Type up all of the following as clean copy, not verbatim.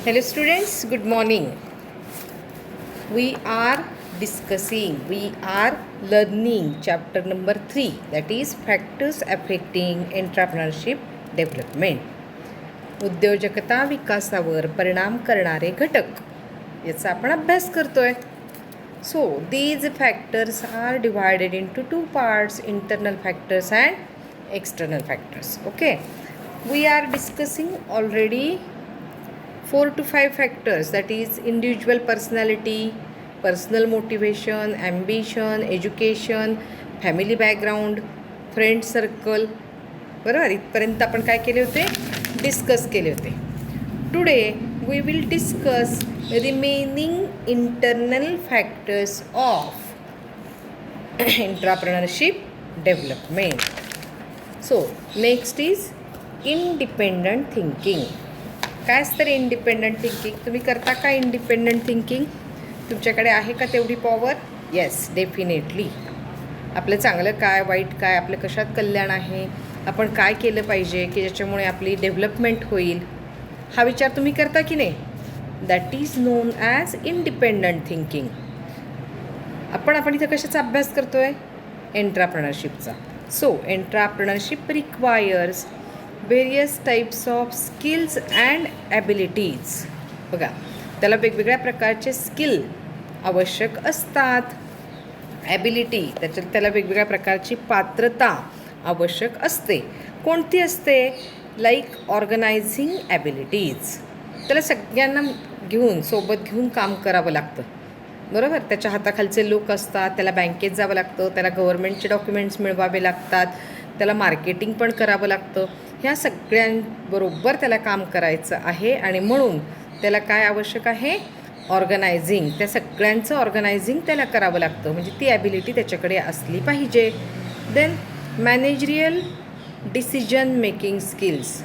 Hello students, good morning. We are learning chapter number 3, that is factors affecting entrepreneurship development. उद्योजकता विकासावर परिणाम करणारे घटक याचा आपण अभ्यास करतोय. So these factors are divided into two parts, internal factors and external factors. Okay, we are discussing already 4 to 5 factors, that is individual personality, personal motivation, ambition, education, family background, friend circle. बरोबर, इथपर्यंत आपण काय केले होते, discuss केले होते. Today we will discuss remaining internal factors of entrepreneurship development. So next is independent thinking. काय असतं इंडिपेंडंट थिंकिंग? तुम्ही करता का इंडिपेंडंट थिंकिंग? तुमच्याकडे आहे का तेवढी पॉवर? Yes, definitely. आपलं चांगलं काय, वाईट काय, आपलं कशात कल्याण आहे, आपण काय केलं पाहिजे की ज्याच्यामुळे आपली डेव्हलपमेंट होईल, हा विचार तुम्ही करता की नाही? That is known as independent thinking. आपण इथं कशाचा अभ्यास करतो आहे? एंटरप्रेन्योरशिपचा. So entrepreneurship requires various types of skills and abilities. बघा, त्याला वेगवेगळ्या प्रकारचे स्किल आवश्यक असतात. ॲबिलिटी, त्याला वेगवेगळ्या प्रकारची पात्रता आवश्यक असते. कोणती असते? Like organising abilities. त्याला सगळ्यांना सोबत घेऊन काम करावं लागतं. बरोबर, त्याच्या हाताखालचे लोक असतात, त्याला बँकेत जावं लागतं, त्याला गव्हर्नमेंटचे डॉक्युमेंट्स मिळवावे लागतात, त्याला मार्केटिंग पण करावं लागतं. ह्या सगळ्यांबरोबर त्याला काम करायचं आहे आणि म्हणून त्याला काय आवश्यक आहे? ऑर्गनायझिंग. त्या सगळ्यांचं ऑर्गनायझिंग त्याला करावं लागतं, म्हणजे ती ॲबिलिटी त्याच्याकडे असली पाहिजे. Then managerial decision making skills.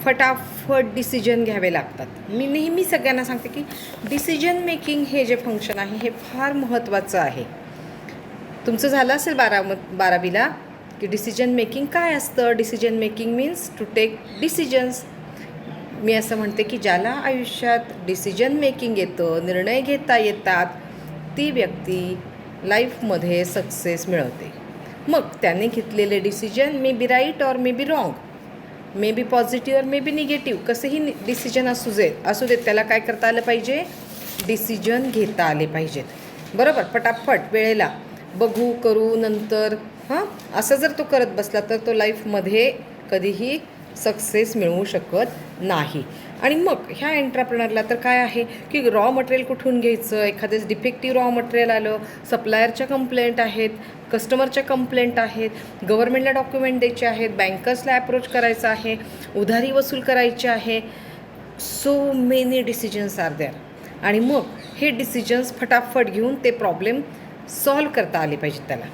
फटाफट डिसिजन घ्यावे लागतात. मी नेहमी सगळ्यांना सांगते की डिसिजन मेकिंग हे जे फंक्शन आहे हे फार महत्त्वाचं आहे. तुमचं झालं असेल 12वीला की डिसिजन मेकिंग काय असतं. Decision making means to take decisions. मी असं म्हणते की ज्याला आयुष्यात डिसिजन मेकिंग येतं, निर्णय घेता येतात, ती व्यक्ती लाईफमध्ये सक्सेस मिळवते. मग त्याने घेतलेले डिसिजन मे बी राईट और may be wrong, may be positive और मे बी निगेटिव्ह, कसेही डिसिजन असू देत, त्याला काय करता आलं पाहिजे? डिसिजन घेता आले पाहिजेत. बरोबर, पटापट वेळेला बघू, करू, नंतर असं जर तो करत बसला तर तो लाईफमध्ये कधीही सक्सेस मिळवू शकत नाही. आणि मग ह्या एंटरप्रेनरला तर काय आहे की रॉ मटेरियल कुठून घ्यायचं, एखादेच डिफेक्टिव्ह रॉ मटेरियल आलं, सप्लायरच्या कंप्लेंट आहेत, कस्टमरच्या कंप्लेंट आहेत, गव्हर्नमेंटला डॉक्युमेंट द्यायचे आहेत, बँकर्सला ॲप्रोच करायचं आहे, उधारी वसूल करायची आहे. So many decisions are there. आणि मग हे डिसिजन्स फटाफट घेऊन ते प्रॉब्लेम सॉल्व करता आले पाहिजेत त्याला.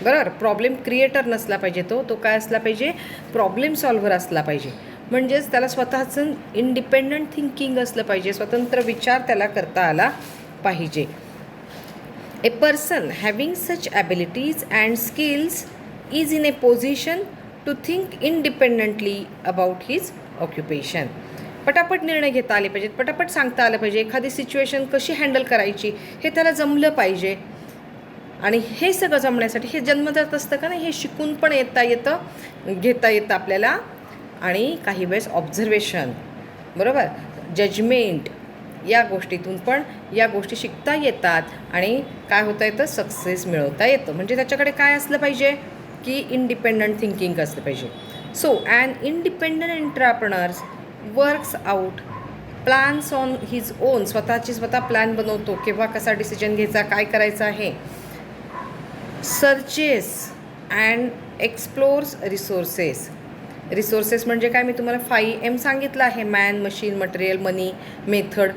बरोबर, प्रॉब्लेम क्रिएटर नसला पाहिजे, तो काय असला पाहिजे? प्रॉब्लेम सॉल्व्हर असला पाहिजे. म्हणजेच त्याला स्वतःचं इंडिपेंडंट थिंकिंग असलं पाहिजे, स्वतंत्र विचार त्याला करता आला पाहिजे. A person having such abilities and skills is in a position to think independently about his occupation. पटापट निर्णय घेता आले पाहिजेत, पटापट सांगता आलं पाहिजे, एखादी सिच्युएशन कशी हँडल करायची हे त्याला जमलं पाहिजे. आणि हे सगळं जमण्यासाठी हे जन्मजात असतं का नाही, हे शिकून पण घेता येतं आपल्याला. आणि काही वेळेस ऑब्झर्वेशन, बरोबर, जजमेंट, या गोष्टीतून पण या गोष्टी शिकता येतात आणि काय होता येतं? सक्सेस मिळवता येतं. म्हणजे त्याच्याकडे काय असलं पाहिजे की इंडिपेंडंट थिंकिंग असलं पाहिजे. So an independent entrepreneur works out plans on his own. स्वतः प्लॅन बनवतो, केव्हा कसा डिसिजन घ्यायचा, काय करायचं आहे. सर्चेस अँड एक्सप्लोर्स रिसोर्सेस म्हणजे काय? मी तुम्हाला 5M सांगितलं आहे, मॅन, मशीन, मटेरियल, मनी, मेथड.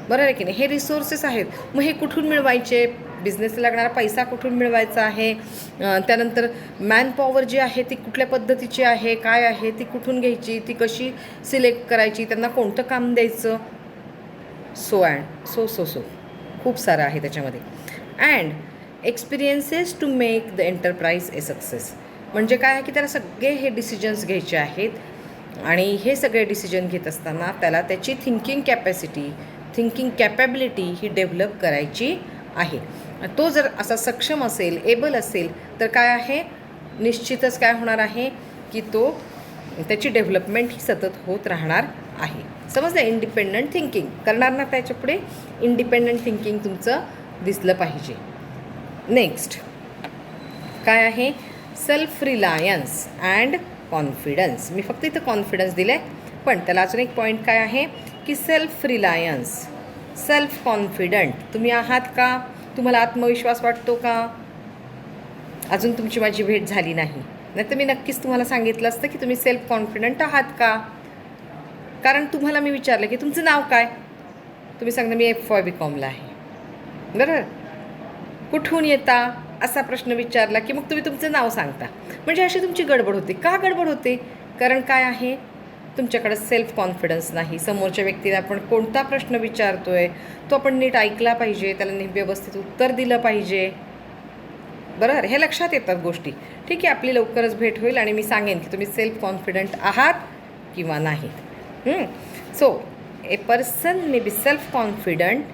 बरोबर आहे की नाही? हे रिसोर्सेस आहेत. मग हे कुठून मिळवायचे? बिझनेसला लागणारा पैसा कुठून मिळवायचा आहे, त्यानंतर मॅन पॉवर जी आहे ती कुठल्या पद्धतीची आहे, काय आहे, ती कुठून घ्यायची, ती कशी सिलेक्ट करायची, त्यांना कोणतं काम द्यायचं, सो खूप सारं आहे त्याच्यामध्ये. And experiences to make the enterprise a success. म्हणजे काय आहे की त्याला सगळे हे डिसिजन्स घ्यायचे आहेत आणि हे सगळे डिसिजन घेत असताना त्याला त्याची थिंकिंग कॅपॅसिटी, थिंकिंग कॅपॅबिलिटी ही डेव्हलप करायची आहे. तो जर असा सक्षम असेल, एबल असेल, तर काय आहे, निश्चितच काय होणार आहे की त्याची डेव्हलपमेंट ही सतत होत राहणार आहे. समजलं? इंडिपेंडंट थिंकिंग करणार ना, त्याच्यापुढे इंडिपेंडंट थिंकिंग तुमचं दिसलं पाहिजे. नेक्स्ट काय आहे, सेल्फ रिलायन्स अँड कॉन्फिडन्स. मी फक्त इथं कॉन्फिडन्स दिलं आहे, पण त्याला अजून एक पॉईंट काय आहे की सेल्फ रिलायन्स, सेल्फ कॉन्फिडंट तुम्ही आहात का? तुम्हाला आत्मविश्वास वाटतो का? अजून तुमची माझी भेट झाली नाही, नाही तर मी नक्कीच तुम्हाला सांगितलं असतं की तुम्ही सेल्फ कॉन्फिडंट आहात का. कारण तुम्हाला मी विचारलं की तुमचं नाव काय, तुम्ही सांगता मी F.Y.B.Com आहे. बरोबर? कुठून येता असा प्रश्न विचारला की मग तुम्ही तुमचं नाव सांगता. म्हणजे अशी तुमची गडबड होते. का गडबड होते? कारण काय आहे, तुमच्याकडे सेल्फ कॉन्फिडन्स नाही. समोरच्या व्यक्तीला आपण कोणता प्रश्न विचारतोय तो आपण नीट ऐकला पाहिजे, त्याला नीट व्यवस्थित उत्तर दिलं पाहिजे. बरोबर? हे लक्षात येतात गोष्टी. ठीक आहे, आपली लवकरच भेट होईल आणि मी सांगेन की तुम्ही सेल्फ कॉन्फिडंट आहात किंवा नाहीत. So a person may be self confident.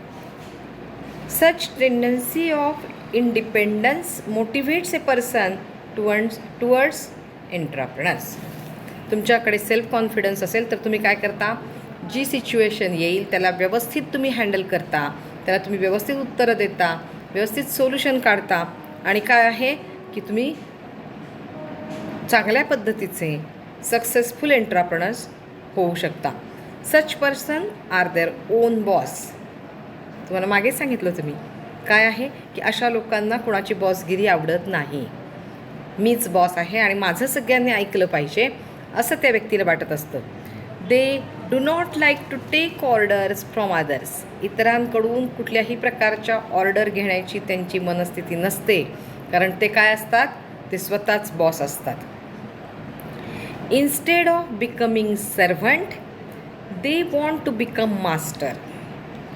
Such tendency of independence motivates a person towards entrepreneurs. तुमच्याकडे सेल्फ कॉन्फिडन्स असेल तर तुम्ही काय करता, जी सिच्युएशन येईल त्याला व्यवस्थित तुम्ही हँडल करता, त्याला तुम्ही व्यवस्थित उत्तरं देता, व्यवस्थित सोल्युशन काढता आणि काय आहे की तुम्ही चांगल्या पद्धतीचे सक्सेसफुल एंटरप्रेनर्स होऊ शकता. Such person are their own boss. तुम्हाला मागेच सांगितलं होतं मी काय आहे की अशा लोकांना कोणाची बॉसगिरी आवडत नाही. मीच बॉस आहे आणि माझं सगळ्यांनी ऐकलं पाहिजे असं त्या व्यक्तीला वाटत असतं. They do not like to take orders from others. इतरांकडून कुठल्याही प्रकारच्या ऑर्डर घेण्याची त्यांची मनस्थिती नसते, कारण ते काय असतात, ते स्वतःच बॉस असतात. Instead of becoming servant they want to become master.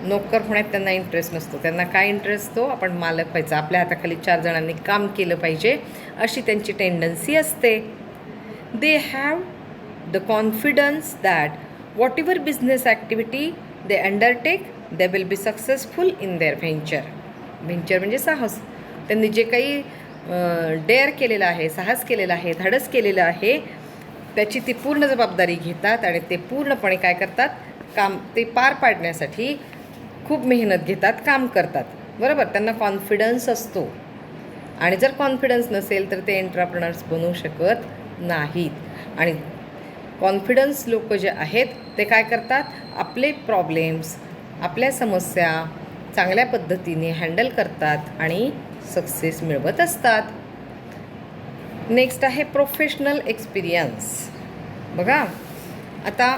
नोकर होण्यात त्यांना इंटरेस्ट नसतो. त्यांना काय इंटरेस्ट असतो, आपण मालक व्हायचा, आपल्या हाताखाली 4 जणांनी काम केलं पाहिजे अशी त्यांची टेंडन्सी असते. They have the confidence that what ever business activity they undertake they will be successful in their venture. Venture म्हणजे साहस. त्यांनी जे काही डेअर केलेलं आहे, साहस केलेलं आहे, धाडस केलेलं आहे, त्याची ती पूर्ण जबाबदारी घेतात आणि ते पूर्णपणे काय करतात, काम ते पार पाडण्यासाठी खूप मेहनत घेतात, काम करतात. बरोबर? त्यांना कॉन्फिडन्स असतो आणि जर कॉन्फिडन्स नसेल तर ते एंटरप्रेनर्स बनू शकत नाहीत. आणि कॉन्फिडन्स लोक जे आहेत ते काय करतात, आपले प्रॉब्लेम्स, आपल्या समस्या चांगल्या पद्धतीने हँडल करतात आणि सक्सेस मिळवत असतात. नेक्स्ट आहे प्रोफेशनल एक्सपिरियन्स. बघा आता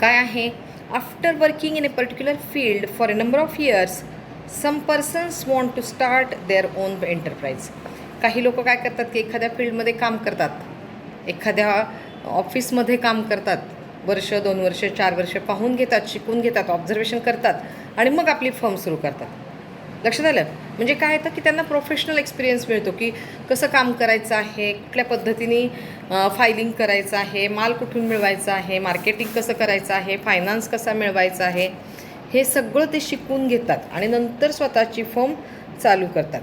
काय आहे, after working in a particular field for a number of years some persons want to start their own enterprise. काही लोक काय करतात की एखाद्या फील्डमध्ये काम करतात, एखाद्या ऑफिसमध्ये काम करतात, 1 2 वर्ष 4 वर्ष पाहून घेतात, शिकून घेतात, ऑब्झर्वेशन करतात आणि मग आपली फर्म सुरू करतात. लक्षात आलं? म्हणजे काय येतं की त्यांना प्रोफेशनल एक्सपिरियन्स मिळतो की कसं काम करायचं आहे, कुठल्या पद्धतीने फायलिंग करायचं आहे, माल कुठून मिळवायचा आहे, मार्केटिंग कसं करायचं आहे, फायनान्स कसा मिळवायचा आहे, हे सगळं ते शिकून घेतात आणि नंतर स्वतःची फर्म चालू करतात.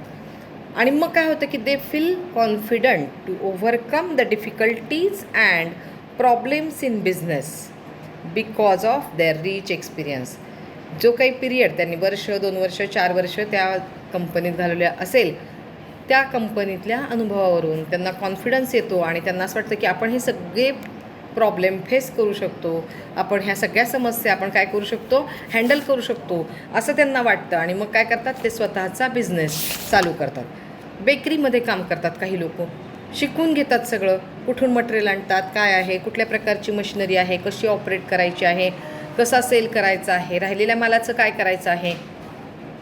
आणि मग काय होतं की they feel confident to overcome the difficulties and problems in business because of their rich experience. जो काही पिरियड त्यांनी 1 2 वर्ष 4 वर्ष त्या कंपनीत घालवल्या असेल, त्या कंपनीतल्या अनुभवावरून त्यांना कॉन्फिडन्स येतो आणि त्यांना असं वाटतं की आपण हे सगळे प्रॉब्लेम फेस करू शकतो, आपण ह्या सगळ्या समस्या आपण काय करू शकतो, हँडल करू शकतो असं त्यांना वाटतं. आणि मग काय करतात, ते स्वतःचा बिझनेस चालू करतात. बेकरीमध्ये काम करतात काही लोक, शिकून घेतात सगळं, कुठून मटेरियल आणतात, काय आहे, कुठल्या प्रकारची मशिनरी आहे, कशी ऑपरेट करायची आहे, कसा सेल करायचा आहे, राहिलेल्या मालाचं काय करायचं आहे,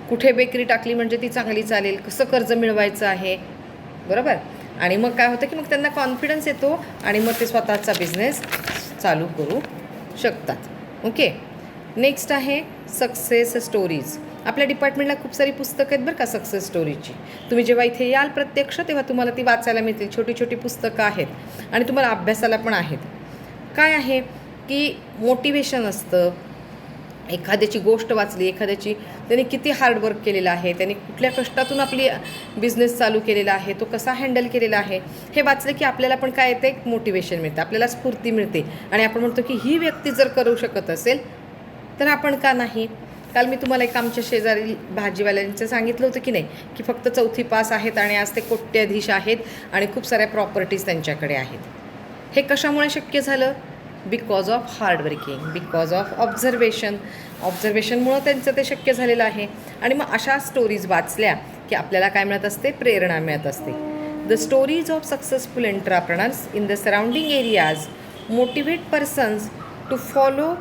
कुठे बेकरी टाकली म्हणजे ती चांगली चालेल, कसं कर्ज मिळवायचं आहे. बरोबर? आणि मग काय होतं की मग त्यांना कॉन्फिडन्स येतो आणि मग ते स्वतःचा बिझनेस चालू करू शकतात. ओके. नेक्स्ट आहे सक्सेस स्टोरीज. आपल्या डिपार्टमेंटला खूप सारी पुस्तकं आहेत बरं का सक्सेस स्टोरीची. तुम्ही जेव्हा इथे याल प्रत्यक्ष तेव्हा तुम्हाला ती वाचायला मिळतील. छोटी छोटी पुस्तकं आहेत आणि तुम्हाला अभ्यासाला पण आहेत. काय आहे की मोटिवेशन असतं, एखाद्याची गोष्ट वाचली, एखाद्याची त्याने किती हार्डवर्क केलेलं आहे, त्याने कुठल्या कष्टातून आपली बिझनेस चालू केलेला आहे, तो कसा हँडल केलेला आहे, हे वाचलं की आपल्याला पण काय येते, एक मोटिवेशन मिळतं, आपल्याला स्फूर्ती मिळते आणि आपण म्हणतो की ही व्यक्ती जर करू शकत असेल तर आपण का नाही. काल मी तुम्हाला एक आमच्या शेजारी भाजीवाल्यांचं सांगितलं होतं की नाही, की फक्त 4थी पास आहेत आणि आज ते कोट्याधीश आहेत आणि खूप साऱ्या प्रॉपर्टीज त्यांच्याकडे आहेत. हे कशामुळे शक्य झालं? Because of hardworking, because of ऑब्झर्वेशनमुळं त्यांचं ते शक्य झालेलं आहे. आणि मग अशा स्टोरीज वाचल्या की आपल्याला काय मिळत असते, प्रेरणा मिळत असते. The stories of successful entrepreneurs in the surrounding areas motivate persons to follow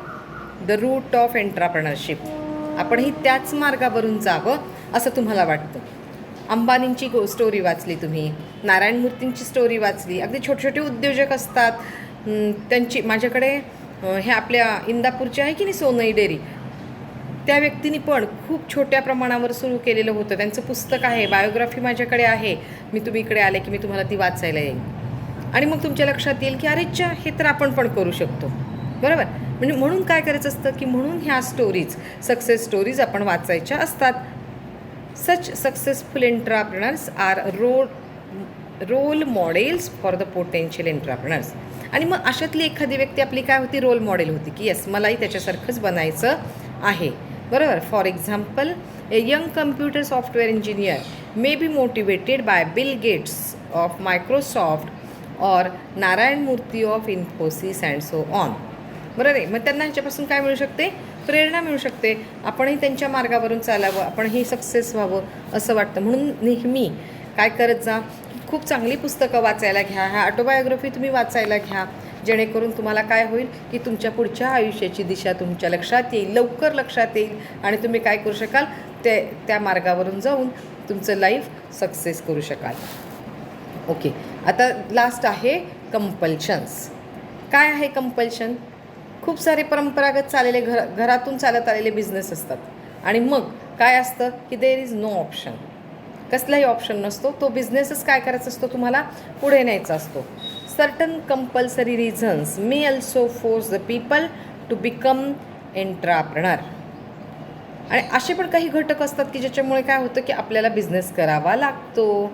the route of entrepreneurship. आपणही त्याच मार्गावरून जावं असं तुम्हाला वाटतं. अंबानींची स्टोरी वाचली तुम्ही, नारायण मूर्तींची स्टोरी वाचली, अगदी छोटे छोटे उद्योजक असतात त्यांची. माझ्याकडे हे आपल्या इंदापूरची आहे की नाही सोनई डेअरी, त्या व्यक्तींनी पण खूप छोट्या प्रमाणावर सुरू केलेलं होतं. त्यांचं पुस्तक आहे, बायोग्राफी माझ्याकडे आहे. तुम्ही इकडे आले की मी तुम्हाला ती वाचायला येईल आणि मग तुमच्या लक्षात येईल की अरेच्या, हे तर आपण पण करू शकतो. बरोबर. म्हणजे म्हणून काय करायचं असतं की म्हणून ह्या स्टोरीज, सक्सेस स्टोरीज आपण वाचायच्या असतात. Such successful entrepreneurs are role models for the potential entrepreneurs. आणि मग अशातली एखादी व्यक्ती आपली काय होती, रोल मॉडेल होती की येस, मलाही त्याच्यासारखंच बनायचं आहे. बरोबर. For example, a young computer software engineer may be motivated by Bill Gates of Microsoft or Narayan Murthy of Infosys and so on. बरोबर आहे. मग त्यांना ह्याच्यापासून काय मिळू शकते, प्रेरणा मिळू शकते. आपणही त्यांच्या मार्गावरून चालावं, आपणही सक्सेस व्हावं असं वाटतं. म्हणून नेहमी काय करत जा, खूप चांगली पुस्तकं वाचायला घ्या, ह्या ऑटोबायोग्राफी तुम्ही वाचायला घ्या, जेणेकरून तुम्हाला काय होईल की तुमच्या पुढच्या आयुष्याची दिशा तुमच्या लक्षात येईल, लवकर लक्षात येईल आणि तुम्ही काय करू शकाल, त्या मार्गावरून जाऊन तुमचं लाईफ सक्सेस करू शकाल. ओके. आता लास्ट आहे कंपल्शन्स. काय आहे कंपल्शन? खूप सारे परंपरागत चाललेले घरातून चालत आलेले बिझनेस असतात आणि मग काय असतं की देर इज नो ऑप्शन. कसलाही ऑप्शन नसतो. तो बिझनेसच काय करायचा असतो, तुम्हाला पुढे न्यायचा असतो. Certain compulsory reasons may also force the people to become entrepreneur. आणि असे पण काही घटक असतात की ज्याच्यामुळे काय होतं की आपल्याला बिझनेस करावा लागतो.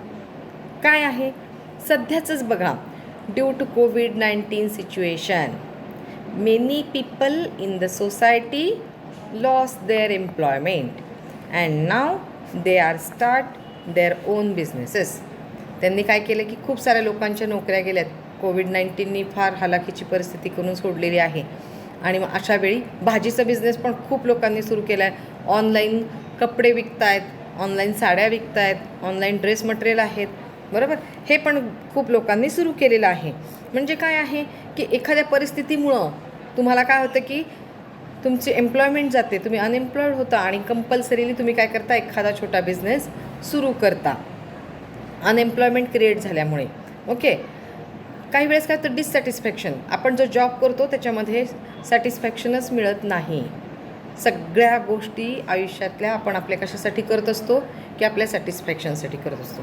काय आहे? सध्याचंच बघा, due to COVID-19 situation many people in the society lost their employment and now they are start their own businesses. त्यांनी काय केलं की खूप साऱ्या लोकांच्या नोकऱ्या गेल्यात. COVID-19नी फार हालाखीची परिस्थिती करून सोडलेली आहे. आणि मग अशा वेळी भाजीचा बिझनेस पण खूप लोकांनी सुरू केला आहे. ऑनलाईन कपडे विकतायत, ऑनलाईन साड्या विकतायत, ऑनलाईन ड्रेस मटेरियल आहेत. बरोबर. हे पण खूप लोकांनी सुरू केलेलं आहे. म्हणजे काय आहे की एखाद्या परिस्थितीमुळं तुम्हाला काय होतं की तुमची एम्प्लॉयमेंट जाते, तुम्ही अनएम्प्लॉयड होता आणि कंपल्सरीली तुम्ही काय करता, एखादा छोटा बिझनेस सुरू करता अनएम्प्लॉयमेंट क्रिएट झाल्यामुळे. ओके. काही वेळेस काय तर डिससॅटिस्फॅक्शन, आपण जो जॉब करतो त्याच्यामध्ये सॅटिस्फॅक्शनच मिळत नाही. सगळ्या गोष्टी आयुष्यातल्या आपण आपल्या कशासाठी करत असतो की आपल्या सॅटिस्फॅक्शनसाठी करत असतो.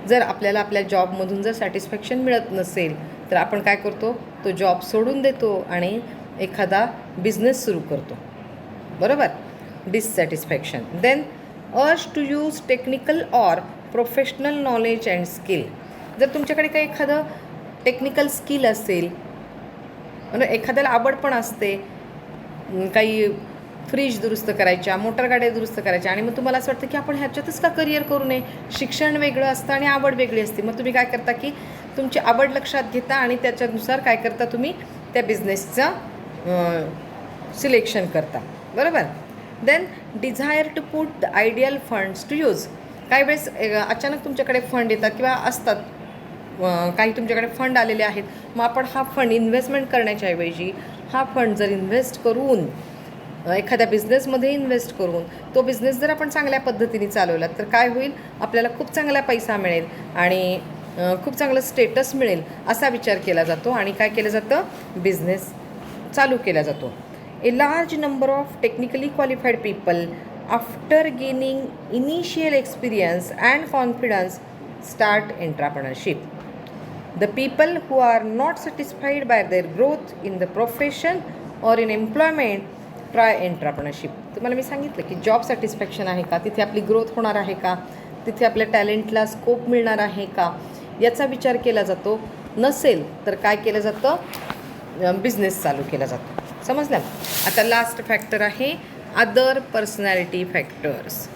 जर आपल्याला आपल्या जॉबमधून जर सॅटिस्फॅक्शन मिळत नसेल तर आपण काय करतो, तो जॉब सोडून देतो आणि एखादा बिझनेस सुरू करतो. बरोबर. Dissatisfaction. Then urge to use technical or professional knowledge and skill. जर तुमच्याकडे काही एखादं टेक्निकल स्किल असेल, म्हणजे एखाद्याला आवड पण असते काही फ्रीज दुरुस्त करायच्या, मोटर गाड्या दुरुस्त करायच्या, आणि मग तुम्हाला असं वाटतं की आपण ह्याच्यातच का करिअर करू नये. शिक्षण वेगळं असतं आणि आवड वेगळी असते. मग तुम्ही काय करता की तुमची आवड लक्षात घेता आणि त्याच्यानुसार काय करता, तुम्ही त्या बिझनेसचं सिलेक्शन करता. बरोबर. Then desire to put the ideal funds to use. काही वेळेस अचानक तुमच्याकडे फंड येतात किंवा असतात, काही तुमच्याकडे फंड आलेले आहेत. मग आपण हा फंड इन्व्हेस्टमेंट करण्याच्या ऐवजी हा फंड जर इन्व्हेस्ट करून एखाद्या बिझनेसमध्ये इन्व्हेस्ट करून तो बिझनेस जर आपण चांगल्या पद्धतीने चालवला तर काय होईल, आपल्याला खूप चांगला पैसा मिळेल आणि खूप चांगलं स्टेटस मिळेल असा विचार केला जातो आणि काय केलं जातं, बिझनेस चालू केला जातो. A large number of technically qualified people after gaining initial experience and confidence start entrepreneurship. The people who are not satisfied by their growth in the profession or in employment try entrepreneurship. तुम्हाला मी सांगितलं की job satisfaction आहे का, तिथे आपली growth होणार आहे का, तिथे आपल्या टॅलेंटला स्कोप मिळणार आहे का, याचा विचार केला जातो. नसेल तर काय केलं जातं, बिझनेस चालू केला जातो. समजलं. आता लास्ट फॅक्टर आहे अदर पर्सनॅलिटी फॅक्टर्स.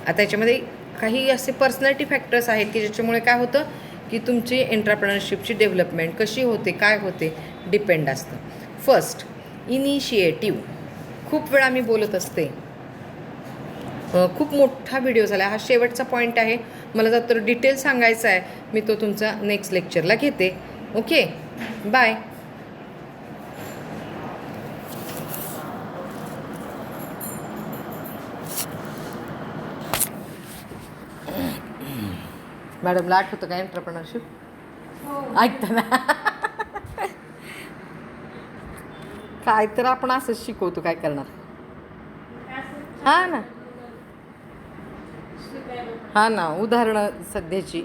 आता याच्यामध्ये काही असे पर्सनॅलिटी फॅक्टर्स आहेत की ज्याच्यामुळे काय होतं की तुमची एंट्राप्रेनरशिपची डेव्हलपमेंट कशी होते, काय होते, डिपेंड असतं. First, initiative. खूप वेळा मी बोलत असते, खूप मोठा व्हिडिओ झाला, हा शेवटचा पॉईंट आहे. मला जर तर डिटेल सांगायचा आहे, मी तो तुमचा नेक्स्ट लेक्चरला घेते. Okay, bye. मॅडमला आठवतं का एंट्राप्रेनरशिप? ऐकता ना. काय तर आपण असंच शिकवतो, काय करणार. हां ना, हां ना, उदाहरणं सध्याची